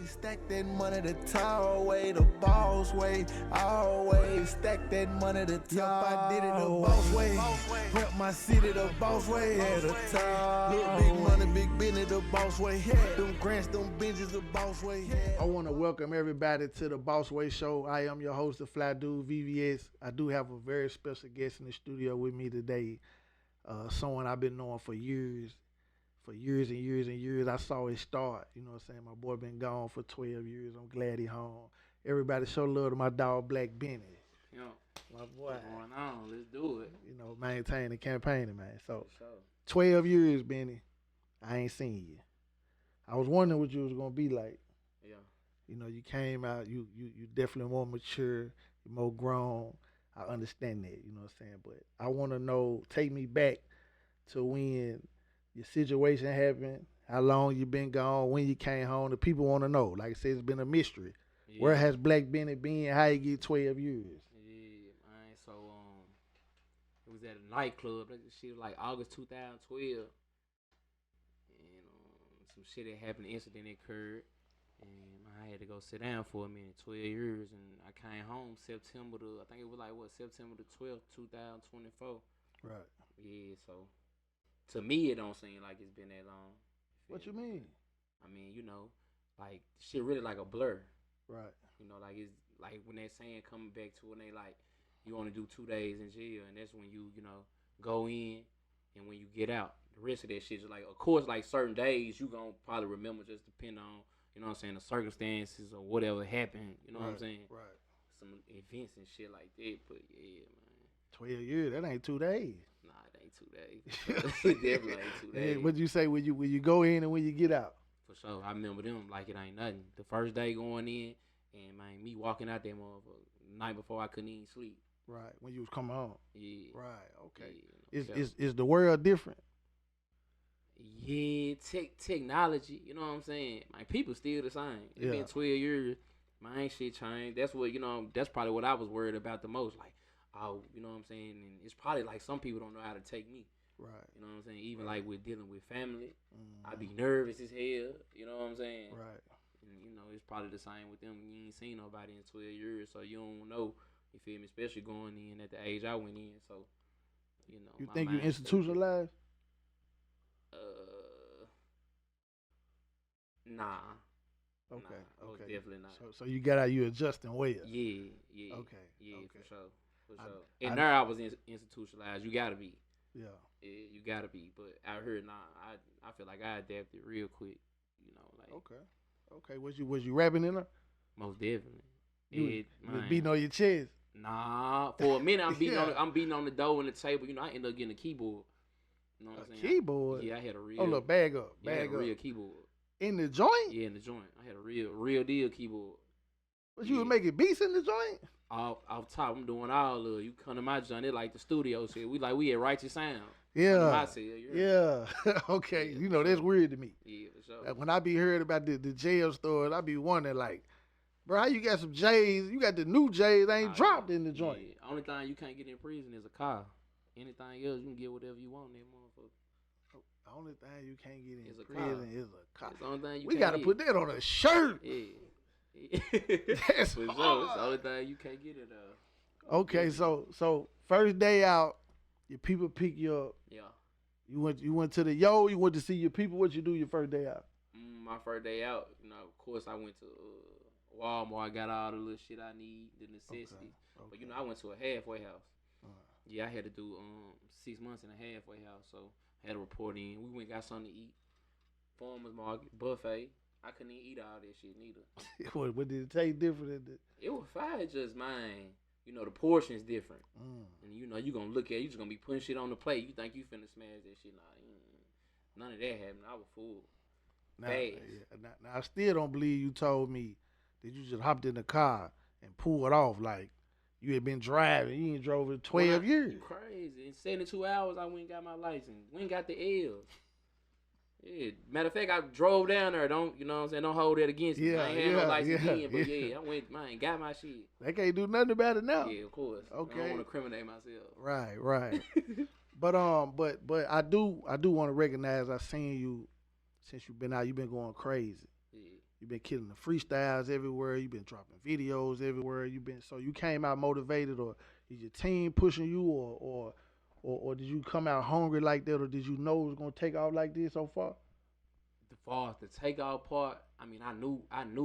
Stack that money the tall way, the boss way. Always stack that money the top. I did it the boss way. Rep my city the boss way. At the top. Look, big money, Blac Benny the boss way. Them grants, them benches the boss way. I want to welcome everybody to the Boss Way Show. I am your host, the Fly Dude, V.V.S. I do have a very special guest in the studio with me today. Someone I've been knowing for years and years and years. I saw it start. You know what I'm saying? My boy been gone for 12 years. I'm glad he home. Everybody show love to my dog, Blac Benny. Yo, My boy. what's going on? Let's do it. You know, maintaining campaigning, man. So, For sure. 12 years, Benny. I ain't seen you. I was wondering what you was going to be like. Yeah. You know, you came out, you definitely more mature, you're more grown. I understand that, you know what I'm saying? But I want to know, take me back to when your situation happened, how long you been gone, when you came home. The people want to know. Like I said, it's been a mystery. Yeah. Where has Blac Benny been? How you get 12 years? Yeah, man. So, it was at a nightclub. That shit was like August 2012. And some shit that happened, an incident occurred. And I had to go sit down for a minute, 12 years. And I came home September I think it was like, September the 12th, 2024. Right. Yeah, so to me, it don't seem like it's been that long. What you mean? I mean, you know, like, shit really like a blur. Right. You know, like, it's like when that saying coming back to when they like, you only do 2 days in jail, and that's when you know, go in, and when you get out, the rest of that shit is like, of course, like certain days you gonna probably remember, just depend on, you know what I'm saying, the circumstances or whatever happened, you know what I'm saying? Right. Some events and shit like that, but yeah, man. 12 years, that ain't 2 days. Nah, it ain't 2 days. It definitely ain't 2 days. Yeah, what'd you say when you go in and when you get out? For sure. I remember them like it ain't nothing. The first day going in, and man, me walking out there motherfucker the night before I couldn't even sleep. Right, when you was coming home. Yeah. Right, okay. Yeah, Is the world different? yeah, technology, you know what I'm saying? Man, people still the same. It's been 12 years. Man, ain't shit changed. That's what, you know, that's probably what I was worried about the most. Like, oh, you know what I'm saying? And it's probably like some people don't know how to take me. Right. You know what I'm saying? Even like with dealing with family, I be nervous as hell. You know what I'm saying? Right. And, you know, it's probably the same with them. You ain't seen nobody in 12 years, so you don't know. You feel me? Especially going in at the age I went in. So, you know. You think you institutionalized? Nah. Okay. Nah, most definitely not. So you got out, you adjusting well. Yeah. Okay. Yeah, okay. for sure. And there I was institutionalized. You gotta be. Yeah. Yeah, you gotta be. But out here, nah, I feel like I adapted real quick. You know, like. Okay. Was you rapping in her? Most definitely. You was beating on your chest. Nah, for a minute I'm beating on the door and the table. You know, I ended up getting a keyboard. You know what I'm saying? Keyboard? Yeah, I had a real. Oh, look, bag up. I had a real keyboard. In the joint? Yeah, in the joint. I had a real deal keyboard. But you was making beats in the joint? Off top, I'm doing all of it. You come to my joint, it like the studio shit. We at Righteous Sound. Yeah. Yeah. Okay. Yeah, you know, that's weird to me. Yeah, for sure. Like when I be hearing about the jail stores, I be wondering like, bro, how you got some J's? You got the new J's that ain't dropped in the joint. Yeah. Only thing you can't get in prison is a car. Anything else, you can get whatever you want in that motherfucker. The only thing you can't get in It's a prison is a car. It's the only thing you We can't gotta get. put that on a shirt. Yeah. That's for hard. sure. It's the only thing you can't get it. Okay, so first day out, your people pick you up. Yeah. You went to the you went to see your people. What you do your first day out? My first day out, you know, of course I went to Walmart. I got all the little shit I need, the necessities. Okay. But you know, I went to a halfway house. Yeah, I had to do 6 months in a halfway house, so I had to report in. We went and got something to eat. Farmers market, buffet. I couldn't even eat all that shit neither. What did it taste different? It was fine, just mine. You know, the portion's different. And you know, you gonna look at it, you just gonna be putting shit on the plate. You think you finna smash that shit. Nah, none of that happened. I was full. Now, I still don't believe you told me that you just hopped in the car and pulled off like you had been driving. You ain't drove in 12 years. You crazy. In 72 hours, I went and got my license. Went and got the L's. Yeah. Matter of fact, I drove down there. Don't, you know what I'm saying? Don't hold that against me. I ain't had no license then, but I went, man, got my shit. They can't do nothing about it now. Yeah, of course. Okay. I don't want to criminate myself. Right. But I do want to recognize I seen you since you've been out. You've been going crazy. Yeah. You've been killing the freestyles everywhere. You've been dropping videos everywhere. So you came out motivated, or is your team pushing you, or did you come out hungry like that, or did you know it was gonna take off like this so far? The far as the takeoff part, I mean, I knew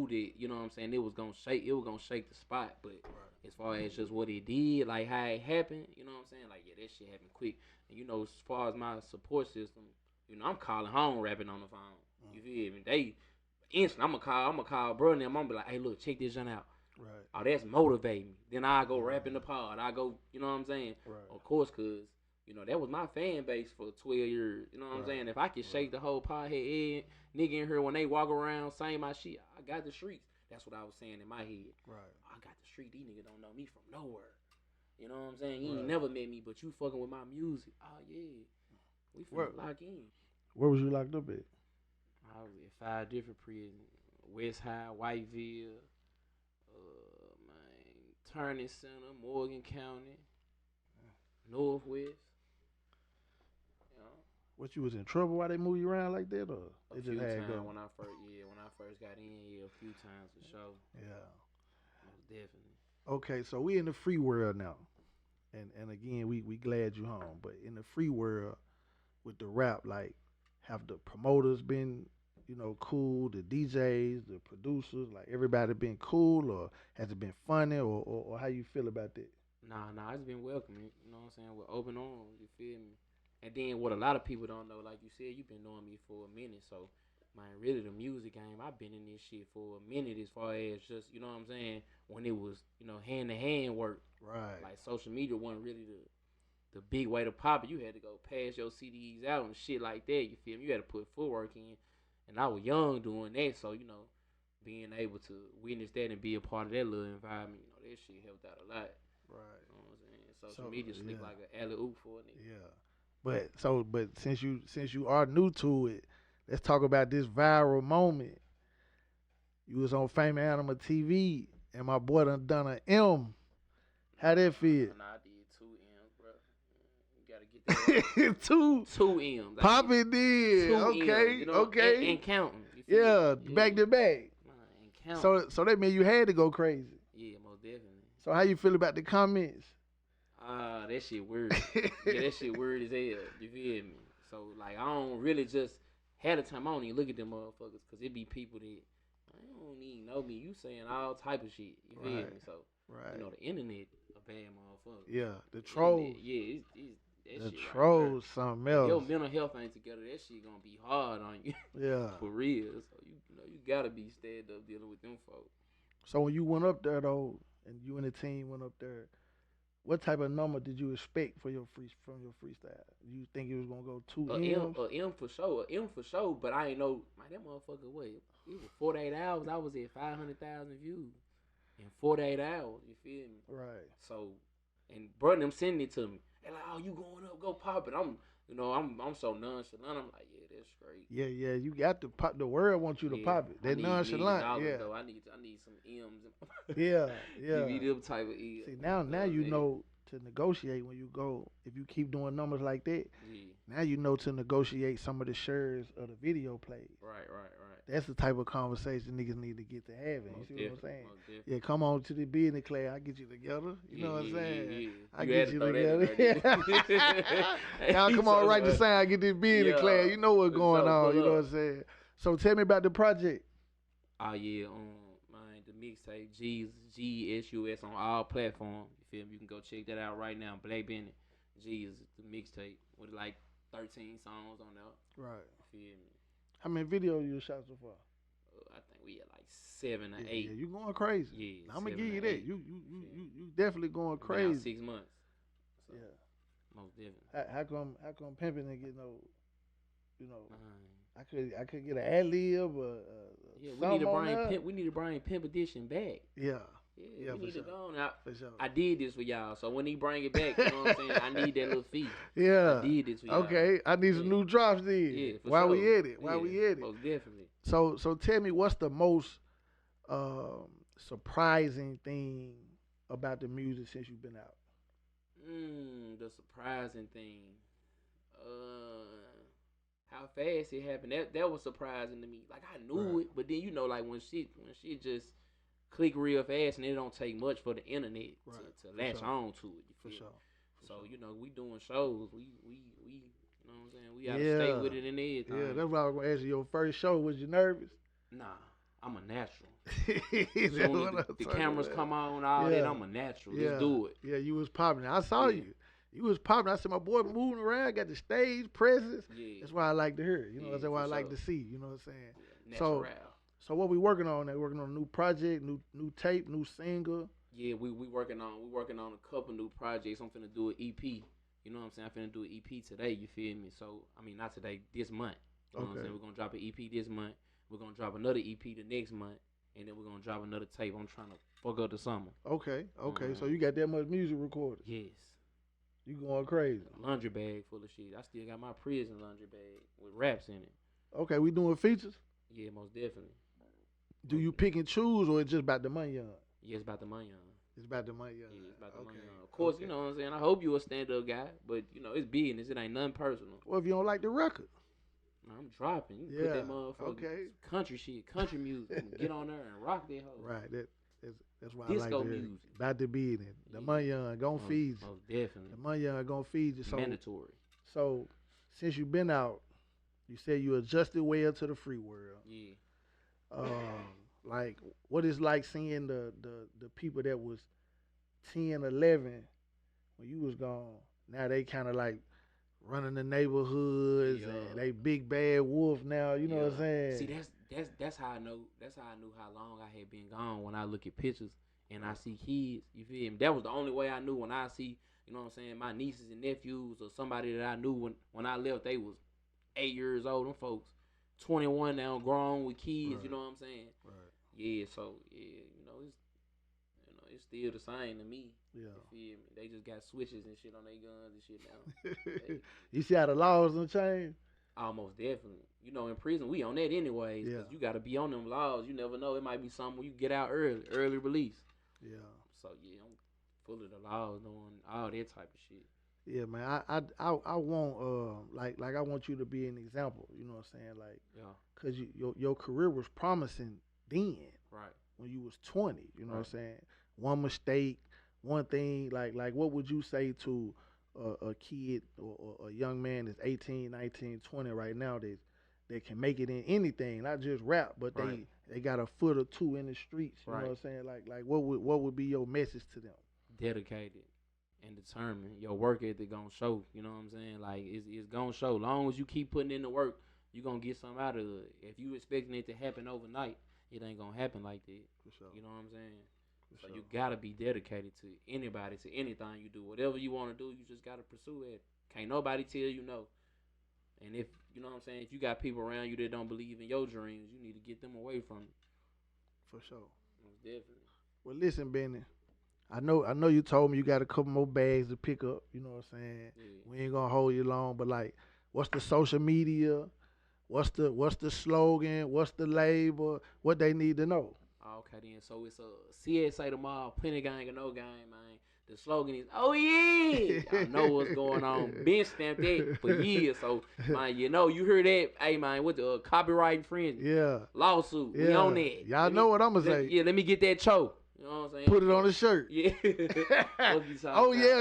that, you know what I'm saying, it was gonna shake the spot. But as far as just what it did, like how it happened, you know what I'm saying, like yeah, that shit happened quick. And you know, as far as my support system, you know, I'm calling home, rapping on the phone. You feel me? They instant. I'm gonna call bro and them. I'm gonna be like, hey, look, check this shit out. Right. Oh, that's motivating me. Then I go rap in the pod. I go, you know what I'm saying? Right. Of course, cause you know that was my fan base for 12 years. You know what I'm saying? If I could shake the whole pod head nigga in here when they walk around saying my shit, I got the streets. That's what I was saying in my head. Right. I got the street. These niggas don't know me from nowhere. You know what I'm saying? You ain't never met me, but you fucking with my music. Oh yeah, we finna lock in. Where was you locked up at? I was at 5 different prisons: West High, Whiteville, Turning Center, Morgan County, Northwest. You know, What, you was in trouble while they moved you around like that, or a few times when I first got in, a few times for sure. Yeah, most definitely. Okay, so we in the free world now, and again we glad you home. But in the free world with the rap, like, have the promoters been, cool? The DJs, the producers, like everybody been cool, or has it been funny, or how you feel about that? Nah, it's been welcoming. You know what I'm saying? With open arms, you feel me? And then what a lot of people don't know, like you said, you've been knowing me for a minute, so man, really the music game, I've been in this shit for a minute as far as just, you know what I'm saying, when it was, hand to hand work. Right. Like social media wasn't really the big way to pop it. You had to go pass your CDs out and shit like that, you feel me? You had to put footwork in. And I was young doing that, so, being able to witness that and be a part of that little environment, that shit helped out a lot. Right. You know what I'm saying? Social media slick like an alley-oop for a nigga. Yeah. But since you are new to it, let's talk about this viral moment. You was on Fame Animal TV, and my boy done an M. How that feel? Nah, I did 2 M's, bro. You gotta get that. Two M's. Poppy did. Okay, M's, okay. And counting. Yeah, back to back. And counting. So that mean you had to go crazy. Yeah, most definitely. So how you feel about the comments? That shit weird. Yeah, that shit weird as hell. You feel me? So, like, I don't really just have the time. I don't even look at them motherfuckers, because it be people that I don't even know me. You saying all type of shit. You feel me? So, the internet a bad motherfucker. Yeah, the trolls. Internet, yeah, it's the shit trolls right, something else. Your mental health ain't together. That shit gonna be hard on you. Yeah. For real. So, you gotta be stand up dealing with them folks. So when you went up there, though, and you and the team went up there, what type of number did you expect from your freestyle? You think it was gonna go 2 M's? M for sure. But I ain't know, man, that motherfucker. Wait, it was 48 hours. I was at 500,000 views in 48 hours. You feel me? Right. So, and bro, them sending it to me. They're like, "Oh, you going up? Go pop it." I'm so nonchalant. I'm like, "Yeah, that's great." Yeah. You got to pop. The world wants you to pop it. That nonchalant. Yeah. Though. I need some M's. Yeah. Give me them type of M's. See, now you know to negotiate when you go. If you keep doing numbers like that, now you know to negotiate some of the shares of the video plays. Right. That's the type of conversation niggas need to get to having. You see what I'm saying? Yeah, come on to the business class. I get you together. You know what I'm saying? Yeah. I get you together. Y'all come on, write the sign. I get this business class. You know what's going on. You know what I'm saying? So tell me about the project. Oh yeah, man, the mixtape GSUS on all platforms. You feel me? You can go check that out right now. Blac Benny, G is the mixtape with like 13 songs on there. Right. You feel me? How many videos you shot so far? I think we had like 7 or 8. Yeah, you going crazy. Yeah, I'm gonna give you that. You definitely going crazy. 6 months. So, yeah. Most definitely. How come pimping and get no, I could get an ad lib or we need to bring Pimp Edition back. Yeah. Yeah, we need to go on out. For sure. I did this for y'all, so when he bring it back, you know what I'm saying? I need that little fee. Yeah. I did this for y'all. Okay, I need some new drops then. Yeah, for While sure. we at it. Most definitely. So tell me, what's the most surprising thing about the music since you've been out? The surprising thing. how fast it happened. That was surprising to me. Like I knew it, but then like when she just click real fast, and it don't take much for the internet to latch on to it. You feel me? So we doing shows. We you know what I'm saying. We gotta stay with it and everything. Yeah, that's why I was gonna ask you. Your first show, was you nervous? Nah, I'm a natural. Soon as the cameras come on, all that, I'm a natural. Let's do it. Yeah, you was popping. I saw you. You was popping. I said, my boy moving around, got the stage presence. Yeah. That's why I like to hear. That's why I like to see. You know what I'm saying? Yeah, natural. So what we working on? They working on a new project, new tape, new single. Yeah, we working on a couple new projects. I'm finna do an EP. You know what I'm saying? I'm finna do an EP today. You feel me? So I mean, not today. This month. You know what I'm saying? We're gonna drop an EP this month. We're gonna drop another EP the next month, and then we're gonna drop another tape. I'm trying to fuck up the summer. Okay. So you got that much music recorded? Yes. You going crazy? Laundry bag full of shit. I still got my prison laundry bag with raps in it. Okay, we doing features? Yeah, most definitely. Do you pick and choose, or it's just about the money on? Yeah, it's about the money on. It's about the money on. Yeah, it's about the money on. Of course, you know what I'm saying? I hope you a stand-up guy, but, it's business. It ain't nothing personal. Well, if you don't like the record? I'm dropping. You can put that motherfucker country shit, country music. Get on there and rock that hoe. Right. That's why Disco I like music. About the business. The money on gonna feed you. Most definitely. The money on gonna feed you. So, mandatory. So, since you've been out, you said you adjusted well to the free world. Yeah. Like, what is like seeing the people that was 10, 11 when you was gone? Now they kind of like running the neighborhoods and they big bad wolf now. You know what I'm saying? See, that's how I know. That's how I knew how long I had been gone. When I look at pictures and I see kids, you feel me? That was the only way I knew. When I see, you know what I'm saying, my nieces and nephews or somebody that I knew when I left, they was 8 years old. Them folks 21 now, grown with kids. Right. You know what I'm saying? Right. Yeah. So it's still the same to me. Yeah. You feel me? They just got switches and shit on their guns and shit now. You see how the laws done changed? Almost definitely. In prison, we on that anyways. Yeah. Cause you got to be on them laws. You never know. It might be something where you get out early release. Yeah. So, yeah, I'm full of the laws, doing all that type of shit. Yeah, man. I want like I want you to be an example. You know what I'm saying? Like, cause your career was promising then. Right. When you was 20. You know what I'm saying? One mistake, one thing. Like what would you say to a kid or a young man that's 18, 19, 20 right now that can make it in anything, not just rap, but they got a foot or two in the streets. You know what I'm saying? Like what would be your message to them? Dedicated and determined. Your work ethic gonna show. You know what I'm saying? Like it's gonna show. Long as you keep putting in the work, you gonna get something out of it. If you expecting it to happen overnight, it ain't gonna happen like that. For sure. You know what I'm saying? So you gotta be dedicated to anybody, to anything you do. Whatever you want to do, you just gotta pursue it. Can't nobody tell you no. And if you know what I'm saying, if you got people around you that don't believe in your dreams, you need to get them away from you. For sure. Most definitely. Well, listen, Benny. I know you told me you got a couple more bags to pick up. You know what I'm saying? Yeah. We ain't gonna hold you long, but like, what's the social media? What's the slogan? What's the label? What they need to know? Okay then, so it's a CSA tomorrow, plenty gang or no gang, man. The slogan is, oh yeah, I know what's going on. Been stamped that for years, so man, you hear that? Hey man, with the copyright infringement, lawsuit, we on that. Y'all know what I'm gonna say. Yeah, let me get that choke. You know what I'm saying? Put it on the shirt. Yeah.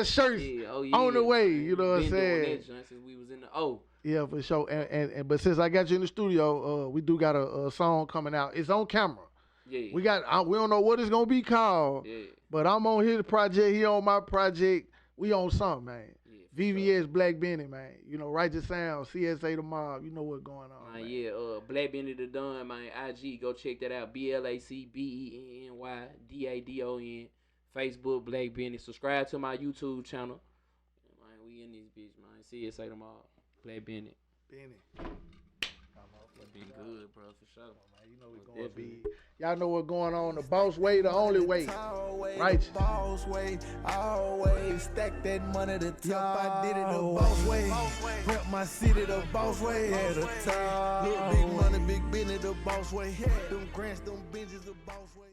Shirts. Yeah, on the way. You know what I'm saying? Doing that since we was in the O. Yeah, for sure. And but since I got you in the studio, we do got a song coming out. It's on camera. Yeah. We don't know what it's gonna be called. Yeah. But I'm on his project. He on my project. We on something, man. Yeah, V.V.S. Blac Benny, man. Righteous Sound, CSA the Mob. You know what's going on. Man. Yeah, Blac Bennydadon, man. IG, go check that out. BLACBENNYDADON. Facebook, Blac Benny. Subscribe to my YouTube channel. Man, we in this bitch, man. CSA the Mob. Blac Benny. Been good, bro, for sure. Man, you know we gonna be. Y'all know what's going on. The boss way, the only way. Right. Boss way, always stack that money to top. I did it the boss way. Rep my city the boss way at the top. Look, big money, big business the boss way. Them grants, them benches the boss way.